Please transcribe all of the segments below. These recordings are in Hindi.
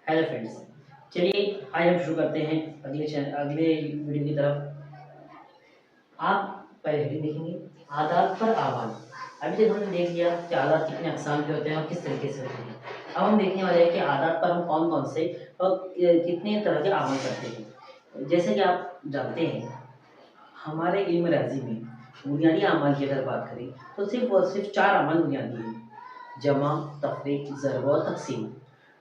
हेलो फ्रेंड्स, चलिए आज हम शुरू करते हैं अगले वीडियो की तरफ। आप पहले हेडिंग देखेंगे आदात पर आवाज़। अभी तक हमने देख लिया कि आदात कितने अक़साम के होते हैं और किस तरीके से होते हैं। अब हम देखने वाले हैं कि आदात पर हम कौन कौन से और कितने तरह के अमल करते हैं। जैसे कि आप जानते हैं, हमारे इल्म राज़ी में बुनियादी अमाल की अगर बात करें तो सिर्फ और सिर्फ 4 अमल बुनियादी हैं: जमा, तफरीक, ज़रब और तक़सीम।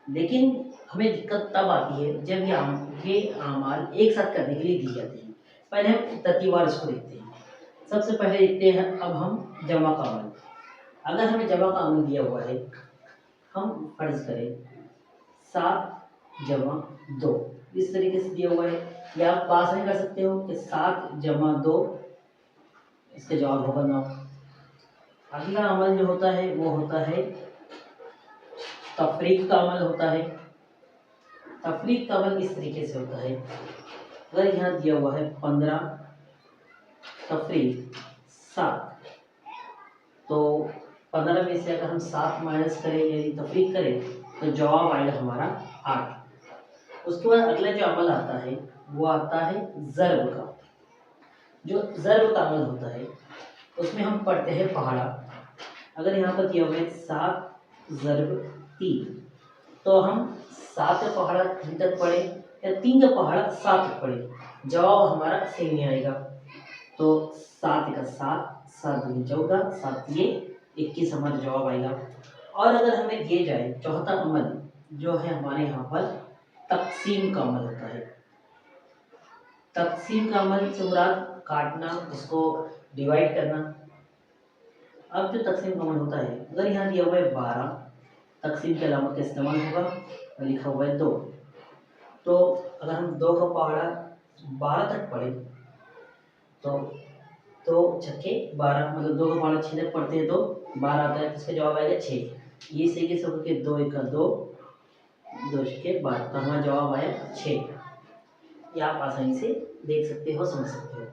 लेकिन हमें दिक्कत तब आती है जब ये अमाल एक साथ करने के लिए दी जाती हैं। पहले हम तरतीबवार इसको देखते हैं। सबसे पहले देखते हैं अब हम जमा का अमल। अगर हमें जमा का अमल दिया हुआ है, हम फ़र्ज़ करें 7 जमा 2, इस तरीके से दिया हुआ है। या आप पास में कर सकते हो कि 7 जमा 2, इसका जवाब होगा 9। अगला अमल जो होता है वो होता है तफरीक का अमल होता है। तफरीक का अमल इस तरीके से होता है, अगर यहाँ दिया हुआ है 15 तफरीक 7, तो 15 में से अगर हम 7 माइनस करें यानी तफरीक करें तो जवाब आएगा हमारा 8। उसके बाद अगला जो अमल आता है वो आता है ज़रब का। जो ज़रब का अमल होता है उसमें हम पढ़ते हैं पहाड़ा। अगर यहाँ पर दिया हुआ है 7 ज़रब 3, तो हम 7 का पहाड़ा 3 तक पढ़े या 3 का पहाड़ा 7 तक पढ़े, जवाब हमारा सेम ही आएगा। तो 7 का 7, 7 दूनी 14, 7 ये 21 हमारा जवाब आएगा। और अगर हमें दिए जाए चौथा अमल जो है हमारे यहाँ पर तक़सीम का अमल होता है। तक़सीम का अमल से मुराद काटना, उसको डिवाइड करना। अब जो तक़सीम का अमल होता है, अगर यहाँ दिया हुआ है 12, तक़सीम के अलामत का इस्तेमाल होगा और लिखा हुआ है 2, तो अगर हम 2 का पहाड़ा 12 तक पढ़े तो 2 छक्के 12, मतलब 2 का पहाड़ा 6 तक पढ़ते हैं तो 12 आता है, तो इसका जवाब आएगा 6। ये तरीके से होकर के 2 1 का 2, 2 छक्के 12, तो हमारा जवाब आया 6। ये आप आसानी से देख सकते हो, समझ सकते हो।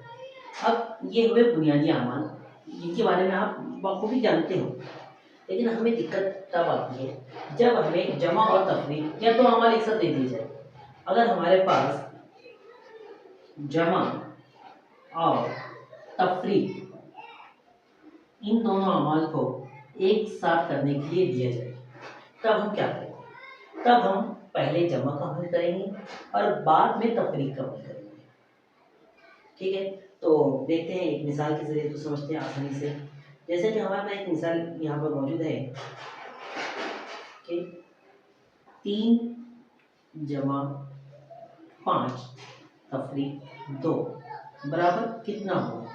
अब ये हुए बुनियादी अमाल, जिनके बारे में आप बखूबी जानते हो। लेकिन हमें दिक्कत तब आती है जब हमें जमा और तफरीक या तो अमाल एक साथ दे दिए जाए। अगर हमारे पास जमा और तफरीक इन दोनों अमाल को एक साथ करने के लिए दिया जाए, तब हम क्या करेंगे? तब हम पहले जमा का अमल करेंगे और बाद में तफरीक का अमल करेंगे। ठीक है, तो देखते हैं एक मिसाल के जरिए तो समझते हैं आसानी से। जैसे कि हमारे पास एक मिसाल यहाँ पर मौजूद है कि 3 जमा 5 तफरीक 2 बराबर कितना होगा।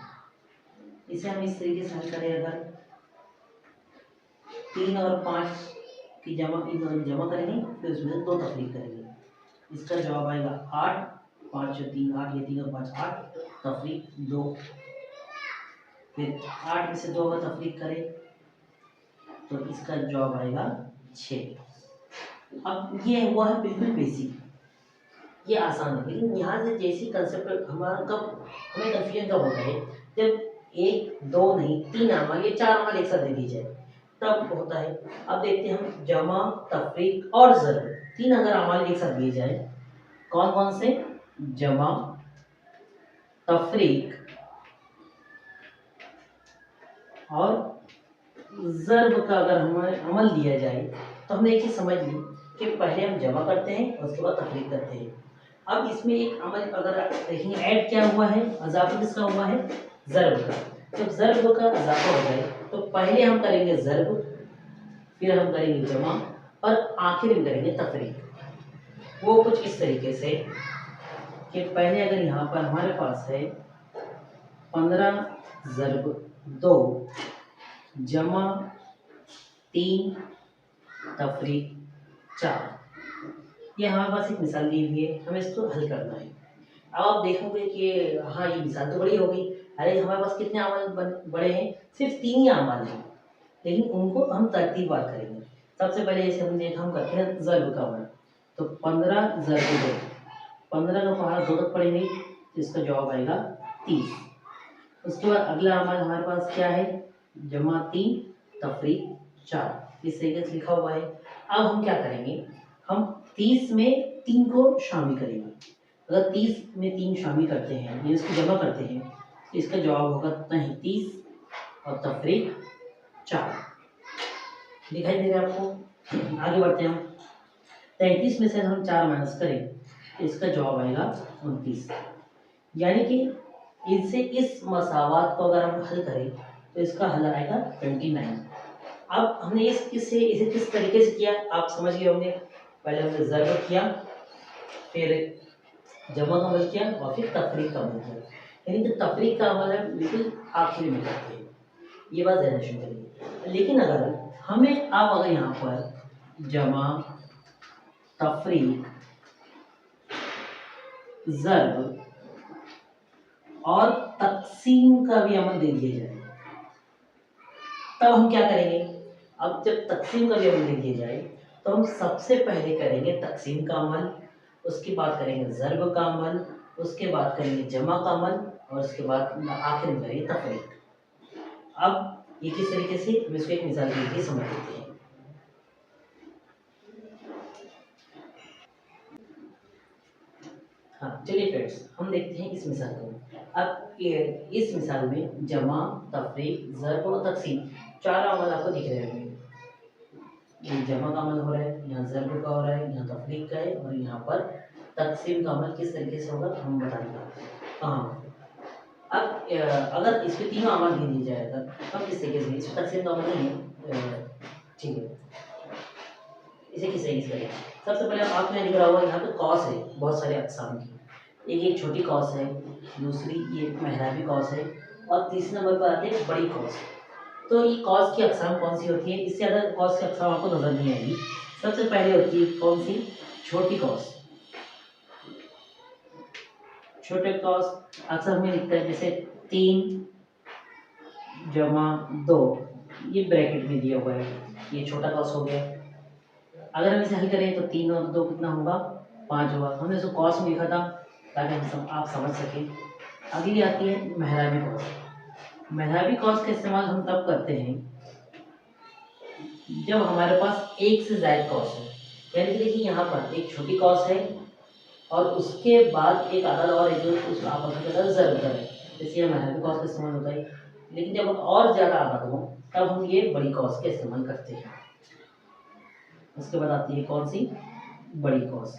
इसे हम इस तरीके से हल करें, अगर 3 और 5 की जमा करेंगे फिर उसमें 2 तफरीक करेंगे, इसका जवाब आएगा 8। 5 और 3 8, ये 3 और 5 8, तफरीक 2। फिर 8 में से 2 का तफरीक करें तो इसका जवाब आएगा 6। अब ये हुआ है बिल्कुल बेसिक, ये आसान है। लेकिन यहाँ से जैसी कंसेप्ट हमारा हमें कन्फ्यूजन कब होता है जब 1 2 नहीं 3 अमाल या 4 अमाल एक साथ दे दी जाए, तब होता है। अब देखते हैं हम जमा, तफरीक और ज़रब, 3 अगर अमाल एक साथ दिए जाए, कौन कौन से? जमा, तफरीक और ज़रब का अगर हमें अमल दिया जाए तो हमने एक चीज़ समझ ली कि पहले हम जमा करते हैं और उसके बाद तफरीक करते हैं। अब इसमें एक अमल अगर देखेंगे ऐड क्या हुआ है, इजाफा किसका हुआ है? ज़रब का। जब ज़रब का इजाफा हो जाए तो पहले हम करेंगे ज़रब, फिर हम करेंगे जमा और आखिर में करेंगे तफरीक। वो कुछ इस तरीके से कि पहले अगर यहाँ पर हमारे पास है 15 ज़रब 2 जमा 3 तफरीक 4, ये हमारे पास एक मिसाल दी हुई है, हमें इसको हल करना है। अब आप देखोगे कि हाँ ये मिसाल तो बड़ी हो गई, अरे हमारे पास कितने अमल बड़े हैं? सिर्फ 3 ही अमल हैं, लेकिन उनको हम तरतीबवार करेंगे। सबसे पहले जैसे हम देखा, हम करते हैं ज़रब का अमल, तो 15 ज़रब 2, 15 का पहाड़ा 2 तक पढ़ेंगे तो इसका जवाब आएगा 30। उसके बाद अगला अमल हमारे पास क्या है? जमा 3 तफरीक 4, इस तरीके से लिखा हुआ है। अब हम क्या करेंगे, हम 30 में 3 को शामिल करेंगे। अगर 30 में 3 शामिल करते हैं या इसको जमा करते हैं तो इसका जवाब होगा 33 और तफरीक 4। दिखाई दे रहा है आपको? आगे बढ़ते हैं हम। 33 में से हम 4 माइनस करें तो इसका जवाब आएगा 29। यानी कि इनसे इस मसावात को अगर हम हल करें तो इसका हल आएगा 29। अब हमने इसे किस तरीके से किया आप समझ गए होंगे। पहले हमने ज़र्ब किया, फिर जमा का अमल किया और फिर तफरीक का अमल किया। यानी कि तफरीक का अमल है बिल्कुल आखिर में करते हैं, ये बात ध्यान रखिए। लेकिन अगर हमें अब अगर यहाँ पर जमा, तफरीक, ज़र्ब और तकसीम का भी अमल दे दिया जाए तब हम क्या करेंगे। अब जब तकसीम का भी अमल दे दिया जाए तो हम सबसे पहले करेंगे तकसीम का अमल, उसके बाद करेंगे ज़र्ब का अमल, उसके बाद करेंगे जमा का अमल और उसके बाद आखिर में करेंगे तफरीक। अब ये किस तरीके से हम इसको एक मिसाल देके समझ लेते हैं। हाँ चलिए फ्रेंड्स, हम देखते हैं इस मिसाल को। अब इस मिसाल में जमा, तफरीक, ज़र्ब और तकसीम 4 अमल आपको दिख रहे होंगे। ये जमा का अमल हो रहा है, यहाँ ज़र्ब का हो रहा है, यहाँ तफरीक का है और यहाँ पर तकसीम का अमल किस तरीके से होगा हम बताएंगे। हाँ अब अगर इसके तीनों अमल गिन दिए जाएगा तो किस तरीके से, इसमें तकसीम का अमल नहीं है, ठीक है। इसे किस तरीके से करें? सबसे पहले आपको यहाँ दिख रहा होगा, यहाँ पे कॉस है बहुत सारे अक़साम की। एक ये छोटी कॉस है, दूसरी ये मेहराबी कॉस है और तीसरे नंबर पर आती है बड़ी कॉस। तो ये कॉस की अक़साम कौन सी होती है? इससे ज़्यादा कॉस की अक़साम आपको नजर नहीं आएगी। सबसे पहले होती है कौन सी? छोटी कॉस। छोटे कॉस अक्सर हमें लिखता है जैसे 3 जमा 2, ये ब्रैकेट में दिया हुआ है, ये छोटा कॉस हो गया। अगर हम इसे हल करें तो 3 और 2 कितना होगा? 5 होगा। हमने इसको कॉस में लिखा था ताकि आप समझ सकें। अगली आती है मेहराबी कॉस। मेहराबी कॉस का इस्तेमाल हम तब करते हैं जब हमारे पास एक से ज़ायद कॉस है। यानी कि देखिए यहाँ पर एक छोटी कॉस है और उसके बाद एक आदद और है जो उस आपस में ज़रूर है, इसलिए मेहराबी कॉस का इस्तेमाल होता है। लेकिन जब और ज़्यादा आदद हो तब हम ये बड़ी कॉस का इस्तेमाल करते हैं। उसके बाद आती है कौन सी? बड़ी कॉस।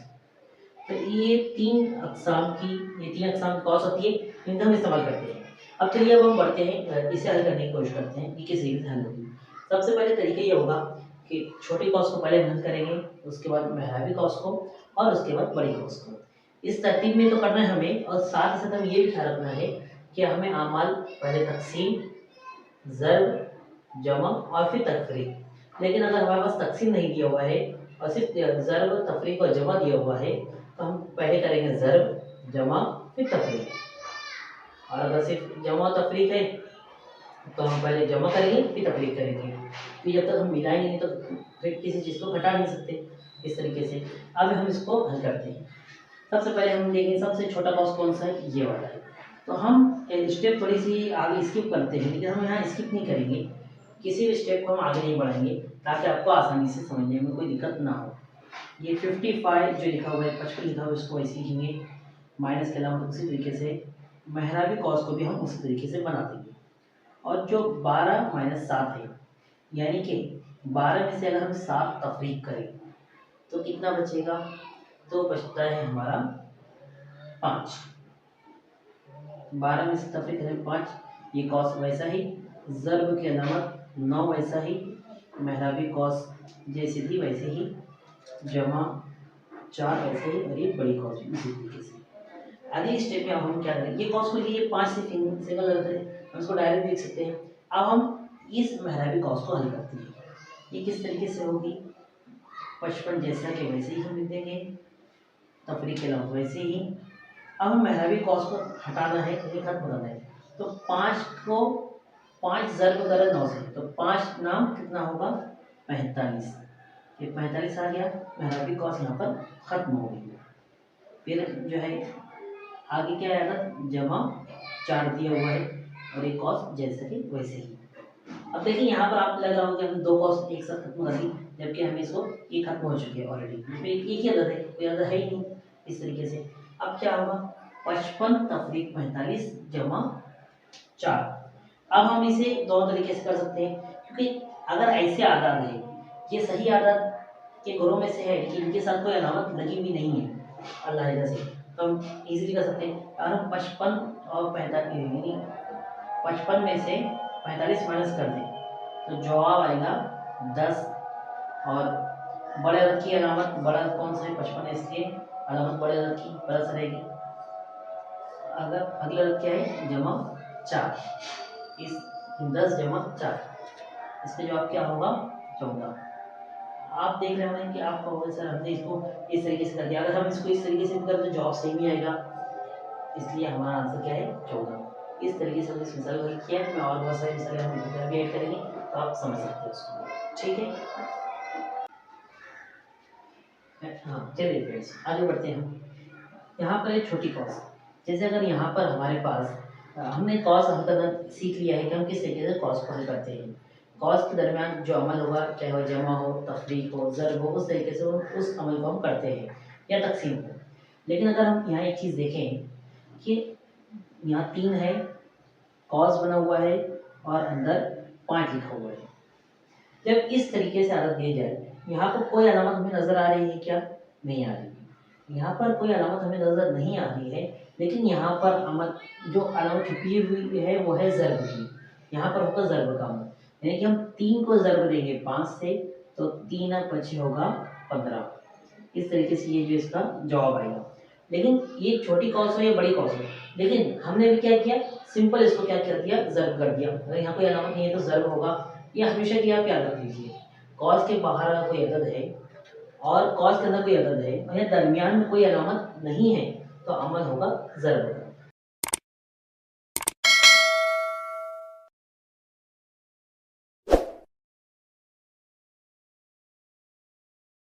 तो ये 3 अक़साम की कॉस होती है, इनका हम इस्तेमाल करते हैं। अब चलिए अब हम बढ़ते हैं, इसे हल करने की कोशिश करते हैं कि किस तरीके से हल होगी। सबसे पहले तरीका ये होगा कि छोटी कॉस को पहले हल करेंगे, उसके बाद मेहराबी कॉस को और उसके बाद बड़ी कॉस को। इस तरतीब में तो करना है हमें, और साथ ही साथ हमें ये भी ख्याल रखना है कि हमें आमाल पहले तकसीम, ज़र्ब, जमा और फिर तफरीक। लेकिन अगर हमारे पास तकसीम नहीं दिया हुआ है और सिर्फ ज़र्ब, तफरीक और जमा दिया हुआ है तो हम पहले करेंगे ज़र्ब, जमा फिर तफरीक। और अगर सिर्फ जमा और तफरीक है तो हम पहले जमा करेंगे फिर तफरीक करेंगे। फिर जब तक हम मिलाएंगे नहीं तो फिर किसी चीज़ को घटा नहीं सकते। इस तरीके से अब हम इसको हल करते हैं। सबसे पहले हम देखेंगे सबसे छोटा कॉस कौन सा है, ये वाला है। तो हम स्टेप थोड़ी सी आगे स्किप करते हैं, लेकिन हम यहाँ स्किप नहीं करेंगे, किसी भी स्टेप को हम आगे नहीं बढ़ाएंगे ताकि आपको आसानी से समझने में कोई दिक्कत ना हो। ये 55 जो लिखा हुआ है, 55 लिखा हुआ है, इसको वैसे लिखेंगे। माइनस के अलावा उसी तरीके से मेहराबी कॉस को भी हम उसी तरीके से बना देंगे। और जो 12 माइनस 7 है, यानी कि 12 में से अगर हम 7 तफरीक करें तो कितना बचेगा? तो बचता है हमारा 5। 12 में से तफरीक करें 5, ये कॉस वैसा ही, ज़र्ब के अलावा 9 वैसा ही, मेहराबी कॉस जैसी थी वैसे ही, जमा 4 वैसे ही और ये बड़ी कॉस इसी तरीके से। अगली स्टेप में अब हम क्या करें, ये कॉस को लिए 5 से सिंगल करते हैं, हम इसको डायरेक्ट लिख सकते हैं। अब हम इस मेहराबी कॉस को हल करते हैं। ये किस तरीके से होगी? 55 जैसा कि वैसे ही हम लिख देंगे, तफरीक के अलावा वैसे ही। अब हम मेहराबी कॉस को हटाना है, ये खत्म करना है, तो 5 को 5 ज़र्ब करें 9 से, तो 5 नाम कितना होगा? 45। ये 45 आ गया, मेहराबी कॉस यहाँ पर ख़त्म हो गई। फिर जो है आगे क्या आएगा? जमा 4 दिया हुआ है और एक कॉस जैसे कि वैसे ही। अब देखिए यहाँ पर आप लग रहा होगा कि हमने 2 कॉस एक साथ खत्म कर दी, जबकि हमें इसको ये खत्म हो चुकी है ऑलरेडी, इसमें एक ही अदद है, कोई अदद है ही नहीं। इस तरीके से अब क्या होगा, 55 तफरीक 45 जमा 4। अब हम इसे दोनों तरीके से कर सकते हैं, क्योंकि अगर ऐसे आदाद है, ये सही आदाद के घरों में से है लेकिन इनके साथ कोई अलामत लगी हुई नहीं है अल्लाह से, तो हम इजीली कर सकते हैं। अगर हम 55 और 45 यानी 55 में से 45 माइनस कर दें तो जवाब आएगा 10। और बड़े अदद की अलामत, बड़ा अदद कौन सा है 55 है, इसलिए अलामत बड़े अदद की प्लस रहेगी। अगर अगला अदद क्या है, जमा 4, इस 10 जमा 4, इसका जवाब क्या होगा 14। आप देख रहे होंगे कि आप कहोगे सर हमने इसको इस तरीके से कर दिया, अगर हम इसको इस तरीके से करें तो जवाब सही नहीं आएगा, इसलिए हमारा आंसर क्या है 14। इस तरीके से हमने इस मिसाल को हल किया है। मैं और बहुत सारी मिसालें हम इधर भी ऐड करेंगे तो आप समझ सकते हैं उसको, ठीक है। हाँ चलिए फ्रेंड्स आगे बढ़ते हैं हम। यहाँ पर एक छोटी कॉस, जैसे अगर यहाँ पर हमारे पास हमने कॉस हल करना सीख लिया है कि हम किस तरीके से कॉस को हल करते हैं। कॉस के दरमियान जो अमल होगा, चाहे वह जमा हो, तफरीक हो, ज़र्ब हो, उस तरीके से उस अमल को हम करते हैं, या तकसीम हो। लेकिन अगर हम यहाँ एक चीज़ देखें कि यहाँ 3 है, कॉस बना हुआ है और अंदर 5 लिखा हुआ है। जब इस तरीके से आदत दी जाए, यहाँ पर कोई अलामत हमें नज़र आ रही है क्या, नहीं आ रही है। यहाँ पर कोई अलामत हमें नज़र नहीं आ रही है, लेकिन यहाँ पर अमल जो अलामत छुपी हुई है वो है ज़र्ब की। यहाँ पर होगा ज़र्ब का अमल, यानी कि हम 3 को ज़र्ब देंगे 5 से, तो 3 और 5 होगा 15। इस तरीके से ये जो इसका जवाब आएगा। लेकिन ये छोटी कॉस हो या बड़ी कॉस हो, लेकिन हमने भी क्या किया, सिंपल इसको क्या कर दिया, ज़र्ब कर दिया। अगर यहाँ कोई अलामत नहीं है तो ज़र्ब होगा। ये हमेशा की आप याद रख लीजिए, कॉस के बाहर अगर कोई अदद है और कॉस के अंदर कोई अदद है और या दरमियान में कोई अलामत नहीं है तो अमल होगा ज़र्ब का।